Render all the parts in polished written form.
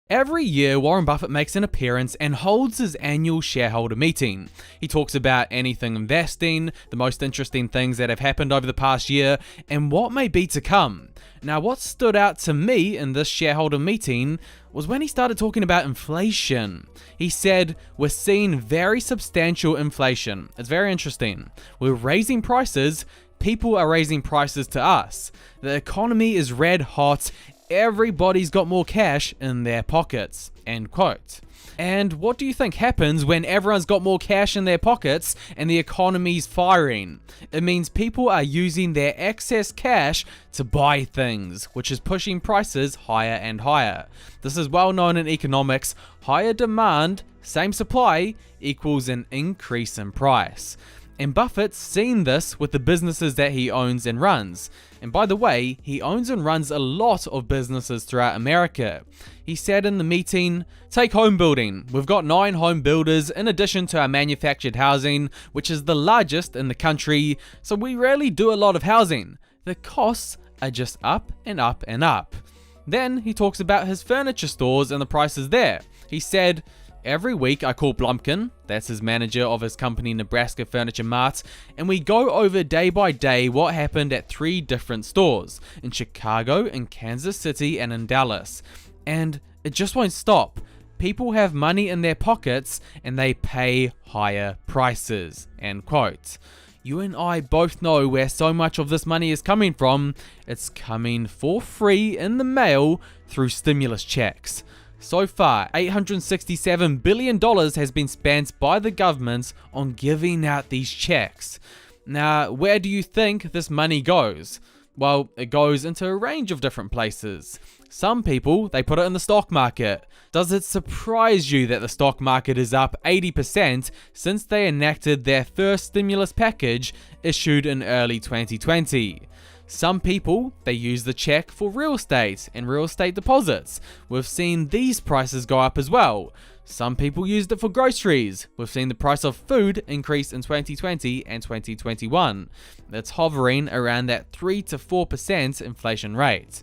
Every year, Warren Buffett makes an appearance and holds his annual shareholder meeting. He talks about anything investing, the most interesting things that have happened over the past year, and what may be to come. Now, what stood out to me in this shareholder meeting was when he started talking about inflation. He said, "We're seeing very substantial inflation. It's very interesting. We're raising prices. People are raising prices to us. The economy is red hot. Everybody's got more cash in their pockets," end quote. And what do you think happens when everyone's got more cash in their pockets and the economy's firing? It means people are using their excess cash to buy things, which is pushing prices higher and higher. This is well known in economics. Higher demand, same supply, equals an increase in price. And Buffett's seen this with the businesses that he owns and runs. And by the way, he owns and runs a lot of businesses throughout America. He said in the meeting, "Take home building. We've got 9 home builders in addition to our manufactured housing, which is the largest in the country, so we rarely do a lot of housing. The costs are just up and up and up." Then he talks about his furniture stores and the prices there. He said, "Every week I call Blumpkin," that's his manager of his company Nebraska Furniture Mart, "and we go over day by day what happened at 3 different stores, in Chicago, in Kansas City, and in Dallas. And it just won't stop. People have money in their pockets and they pay higher prices," end quote. You and I both know where so much of this money is coming from. It's coming for free in the mail through stimulus checks. So far, $867 billion has been spent by the government on giving out these checks. Now, where do you think this money goes? Well, it goes into a range of different places. Some people, they put it in the stock market. Does it surprise you that the stock market is up 80% since they enacted their first stimulus package issued in early 2020? Some people, they use the check for real estate and real estate deposits. We've seen these prices go up as well. Some people used it for groceries. We've seen the price of food increase in 2020 and 2021. It's hovering around that 3 to 4% inflation rate.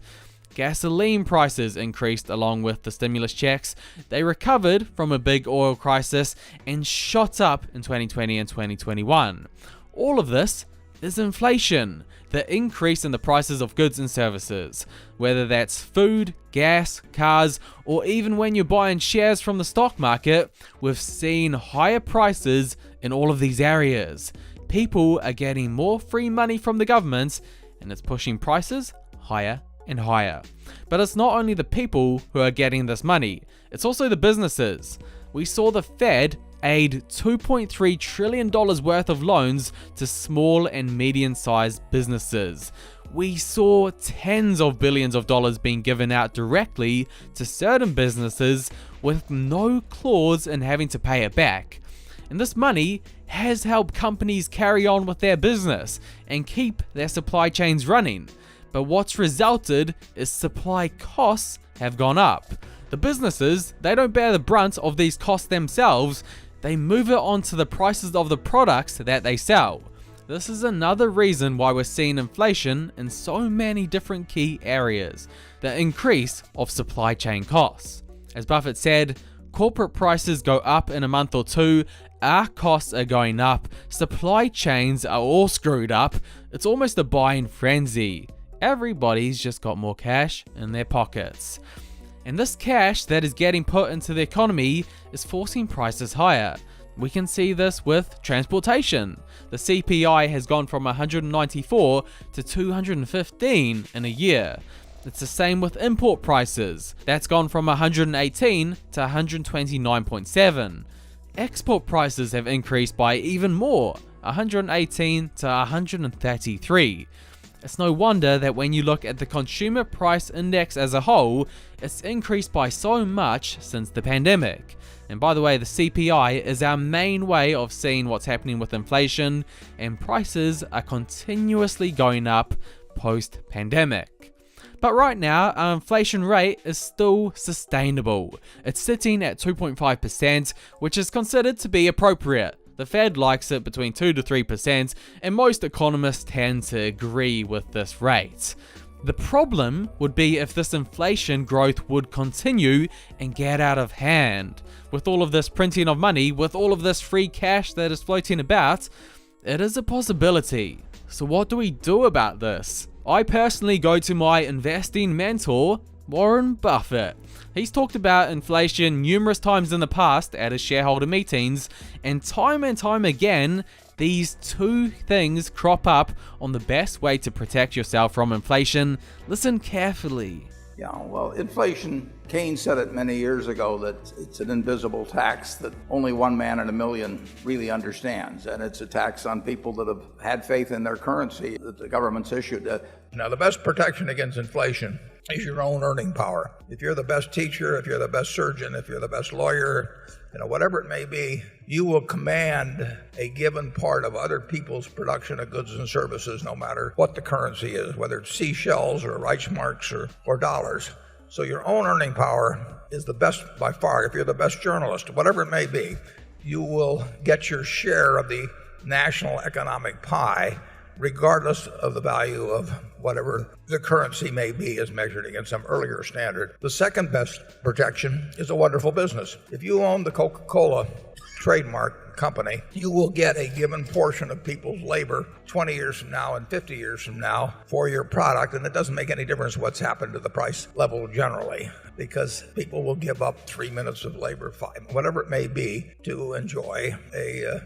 Gasoline prices increased along with the stimulus checks. They recovered from a big oil crisis and shot up in 2020 and 2021. All of this is inflation, the increase in the prices of goods and services, whether that's food, gas, cars, or even when you're buying shares from the stock market. We've seen higher prices in all of these areas. People are getting more free money from the government, and it's pushing prices higher and higher. But it's not only the people who are getting this money, it's also the businesses. We saw the Fed aid $2.3 trillion worth of loans to small and medium-sized businesses. We saw tens of billions of dollars being given out directly to certain businesses with no clause in having to pay it back. And this money has helped companies carry on with their business and keep their supply chains running. But what's resulted is supply costs have gone up. The businesses, they don't bear the brunt of these costs themselves. They move it onto the prices of the products that they sell. This is another reason why we're seeing inflation in so many different key areas, the increase of supply chain costs. As Buffett said, corporate prices go up in a month or two, our costs are going up, supply chains are all screwed up, it's almost a buying frenzy. Everybody's just got more cash in their pockets. And this cash that is getting put into the economy is forcing prices higher. We can see this with transportation. The CPI has gone from 194 to 215 in a year. It's the same with import prices. That's gone from 118 to 129.7. Export prices have increased by even more, 118 to 133. It's no wonder that when you look at the consumer price index as a whole, it's increased by so much since the pandemic. And by the way, the CPI is our main way of seeing what's happening with inflation, and prices are continuously going up post-pandemic. But right now, our inflation rate is still sustainable. It's sitting at 2.5%, which is considered to be appropriate. The Fed likes it between 2 to 3%, and most economists tend to agree with this rate. The problem would be if this inflation growth would continue and get out of hand. With all of this printing of money, with all of this free cash that is floating about, it is a possibility. So what do we do about this? I personally go to my investing mentor, Warren Buffett. He's talked about inflation numerous times in the past at his shareholder meetings, and time again, these two things crop up on the best way to protect yourself from inflation. Listen carefully. Yeah, well, inflation, Keynes said it many years ago that it's an invisible tax that only one man in a million really understands. And it's a tax on people that have had faith in their currency that the government's issued. Now, the best protection against inflation is your own earning power. If you're the best teacher, if you're the best surgeon, if you're the best lawyer, whatever it may be, you will command a given part of other people's production of goods and services, no matter what the currency is, whether it's seashells or Reichsmarks or dollars. So your own earning power is the best by far. If you're the best journalist, whatever it may be, you will get your share of the national economic pie, regardless of the value of whatever the currency may be as measured against some earlier standard. The second best protection is a wonderful business. If you own the Coca-Cola trademark company, you will get a given portion of people's labor 20 years from now and 50 years from now for your product, and it doesn't make any difference what's happened to the price level generally, because people will give up 3 minutes of labor, 5, whatever it may be, to enjoy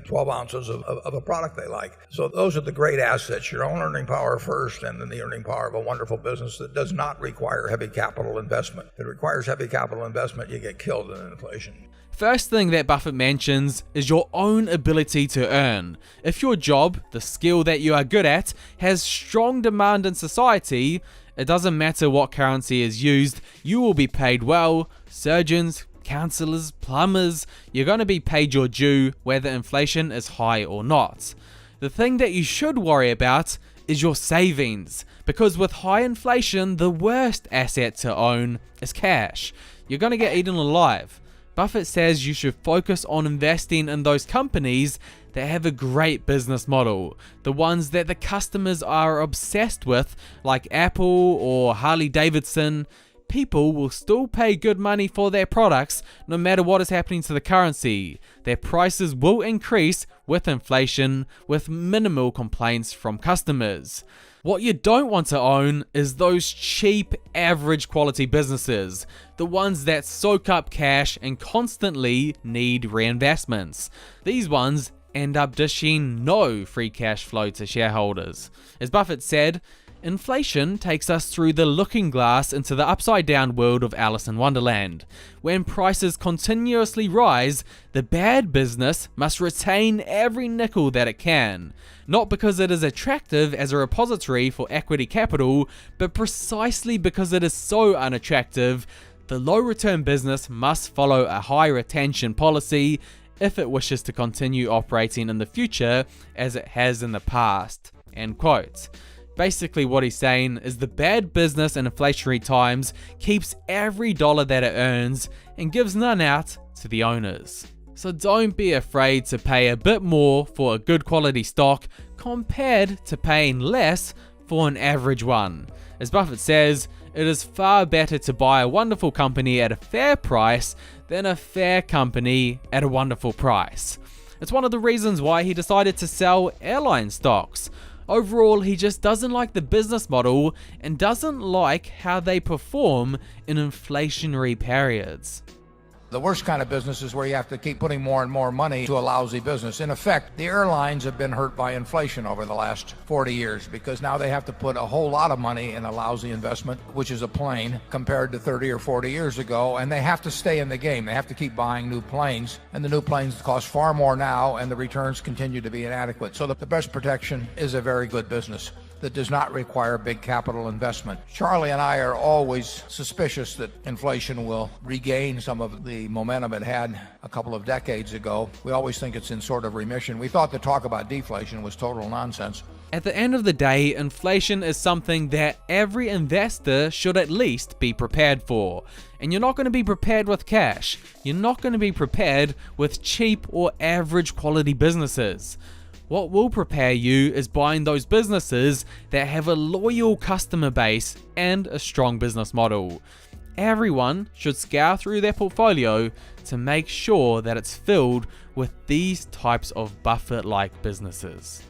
12 ounces of a product they like. So those are the great assets, your own earning power first, and then the earning power of a wonderful business that does not require heavy capital investment. If it requires heavy capital investment, you get killed in inflation. First thing that Buffett mentions is your own ability to earn. If your job, the skill that you are good at, has strong demand in society, it doesn't matter what currency is used, you will be paid well. Surgeons, counselors, plumbers, you're going to be paid your due whether inflation is high or not. The thing that you should worry about is your savings, because with high inflation, the worst asset to own is cash. You're going to get eaten alive. Buffett says you should focus on investing in those companies that have a great business model, the ones that the customers are obsessed with, like Apple or Harley Davidson. People will still pay good money for their products no matter what is happening to the currency. Their prices will increase with inflation, with minimal complaints from customers. What you don't want to own is those cheap, average quality businesses, the ones that soak up cash and constantly need reinvestments. These ones end up dishing no free cash flow to shareholders. As Buffett said, inflation takes us through the looking glass into the upside-down world of Alice in Wonderland. When prices continuously rise, the bad business must retain every nickel that it can. Not because it is attractive as a repository for equity capital, but precisely because it is so unattractive. The low-return business must follow a high retention policy if it wishes to continue operating in the future as it has in the past." End quote. Basically what he's saying is the bad business in inflationary times keeps every dollar that it earns and gives none out to the owners. So don't be afraid to pay a bit more for a good quality stock compared to paying less for an average one. As Buffett says, it is far better to buy a wonderful company at a fair price than a fair company at a wonderful price. It's one of the reasons why he decided to sell airline stocks. Overall, he just doesn't like the business model and doesn't like how they perform in inflationary periods. The worst kind of business is where you have to keep putting more and more money to a lousy business. In effect, the airlines have been hurt by inflation over the last 40 years because now they have to put a whole lot of money in a lousy investment, which is a plane, compared to 30 or 40 years ago, and they have to stay in the game. They have to keep buying new planes, and the new planes cost far more now, and the returns continue to be inadequate. So the best protection is a very good business that does not require big capital investment. Charlie and I are always suspicious that inflation will regain some of the momentum it had a couple of decades ago. We always think it's in sort of remission. We thought the talk about deflation was total nonsense. At the end of the day, inflation is something that every investor should at least be prepared for. And you're not going to be prepared with cash. You're not going to be prepared with cheap or average quality businesses. What will prepare you is buying those businesses that have a loyal customer base and a strong business model. Everyone should scour through their portfolio to make sure that it's filled with these types of Buffett-like businesses.